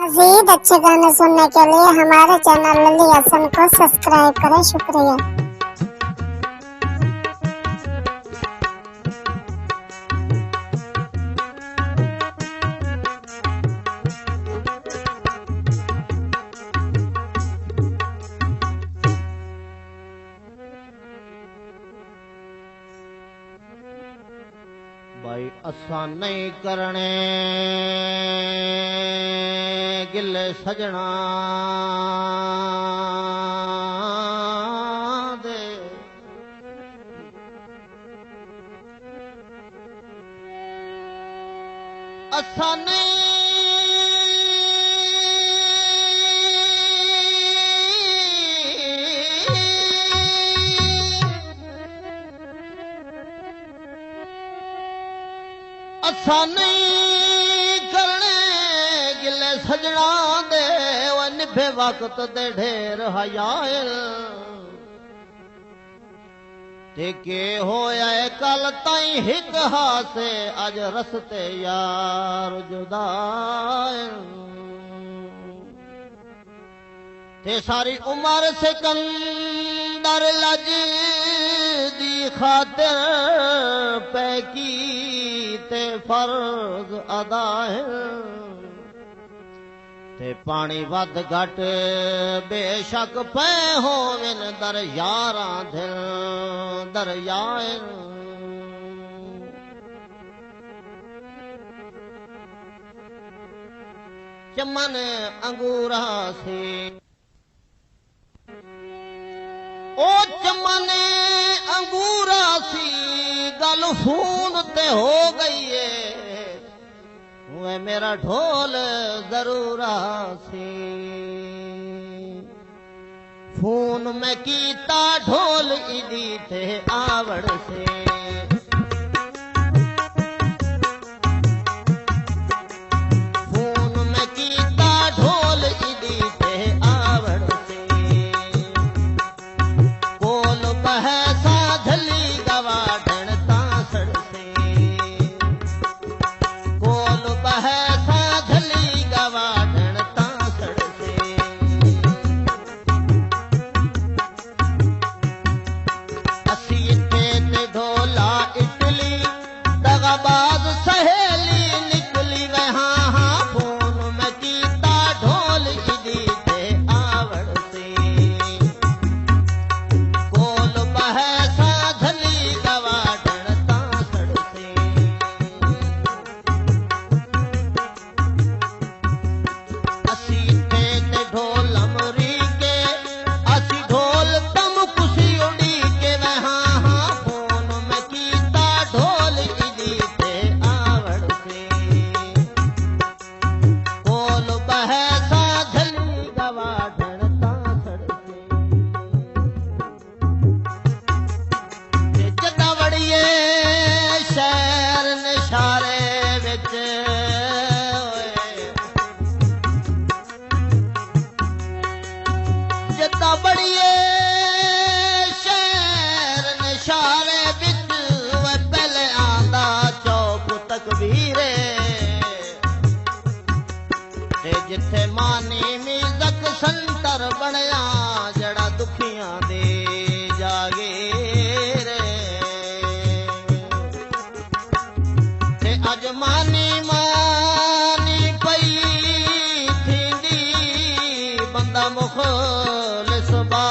मज़ीद अच्छे गाने सुनने के लिए हमारे चैनल लली हसन को सब्सक्राइब करें। शुक्रिया। भाई असा नहीं करने गिले सजना दे, असा नहीं असा नहीं करने गिले सजना दे, वो निभे वक्त दे ढेर हयाल ते के होया कल ताई हिक हासे अज रस्ते यार जुदाए ते सारी उम्र सिकंदर लज दी खातिर पैकी ते फर्ज अदा है ते पानी वध घट बेशक पै होवन दरियारां दिल दरियाए चमन अंगूरा से ओ चमन अंगूरा सी गल खून ते हो गई है, वह मेरा ढोल जरूर सी खून में कीता ढोल इदी थे आवड़ से खून में कीता ढोल इदी थे आवड़ से कोल बह साधली गवाडन तासड़ से कोल बह साधली गवाडन तासड़ से असी इते ते ढोला इटली दगाबाज सहेली निकली वहाँ हाँ खून में कीता ढोल इदी थे आवड़ से कोल बह साधली गवाडन तासड़ से असी इते ते ढोल अमरी के असी ढोल तम कुसी उड़ी के वहाँ हाँ खून में कीता ढोल इदी थे आवड़ से कोल बह साधली गवाडन तासड़ से जदा वड़िए शहर निशारे विच जदा बड़िए शहर निशारे विच वह पहले आंदा चौक तकबीरे ते जिथे मानी मीजक संतर बनया जड़ा दुखियां दे जागे रे ते अज मानी मानी पई थींदी बंदा मुखलिस बा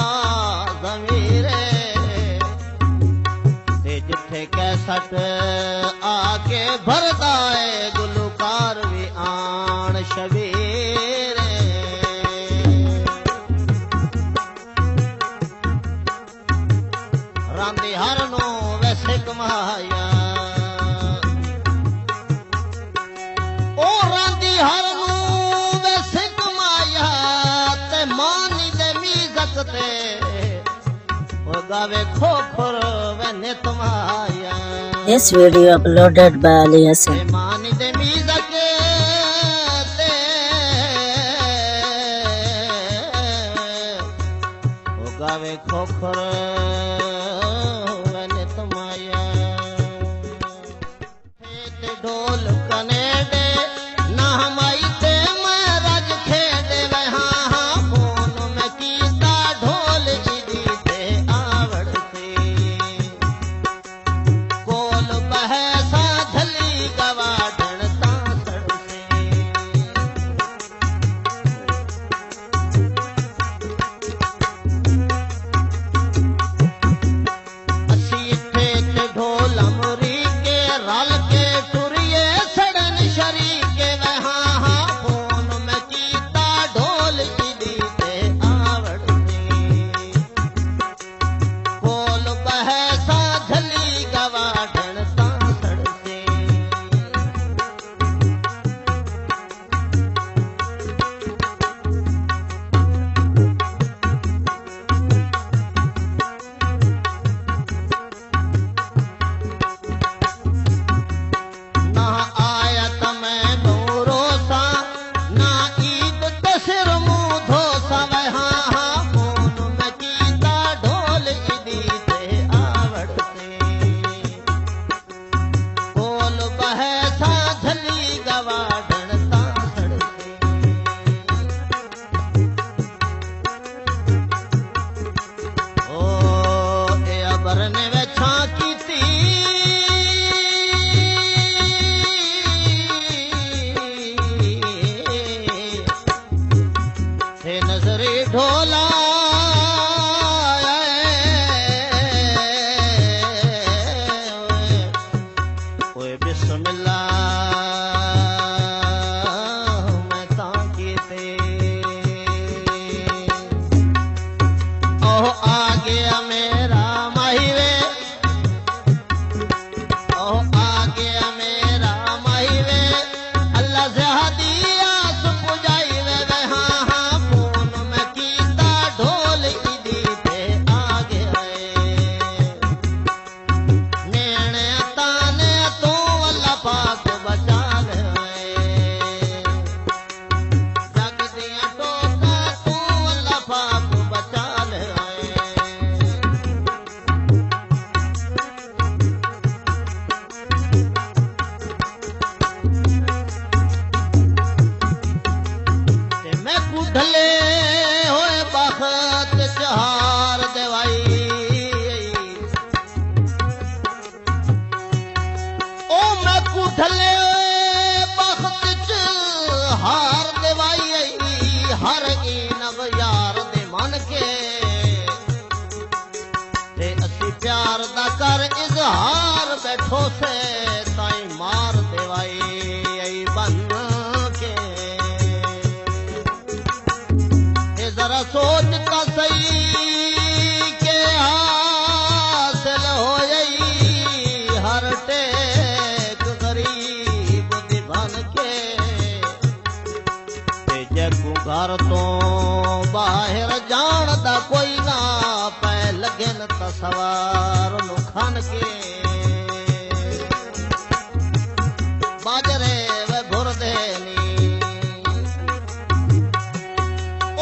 ज़मीरे ते जिथे कैसट आके भरदा है गुलकार भी आन शबीरे रांदी हर नो वैसे कमाया ओ रांदी हर नु वैसे कमाया ते मानी दे मीजत ते ओ गावे खोखर वे नित माया This video uploaded by Ali Hassan. ते मानी दे मीजत ते ओ गावे खोखर वे नित माया ते ढोल कनेडे ना हमाई ते मैं रज खे कुढले होए बखत चहार देवाई ओ मैं कुढले बखत चहार देवाई हर नव यार दे मन के ते असी प्यार दा कर इजहार बैठो से ताई मार देवाई बन के ते जरा सोच का सही के हासिल हो हर टेक गरीब दी बन के ते जगू घर तो बाहर जान दा कोई ना पै लगे न तसवार नु खान के बाजरे वे भुर देनी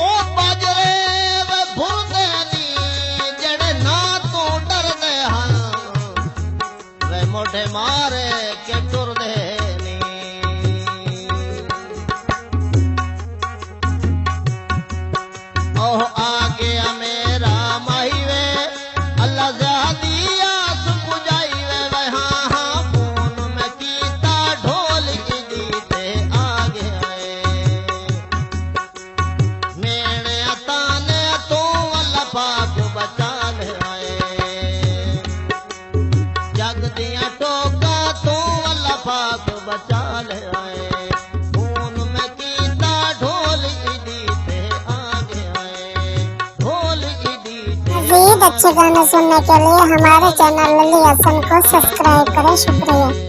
ओ बाजरे वे भुर देनी जड़े ना तो डर दे हन वे मोढ़े मारे के टुर देनी ओह आ गया मेरा माही वे अल्लाह ज़्यादी आस बुझाई वे हाँ हाँ फोन में कीता ढोल की दीते आ गए मेरे ताने तो अल्लाह पाक बचा ले आए जग दिया टोका तो अल्लाह पाक बचा ले आए फोन में कीता ढोल की दीते आ गए ढोल की दीते मज़ीद अच्छे गाने सुनने के लिए हमारे चैनल लली हसन को सब्सक्राइब करें। शुक्रिया।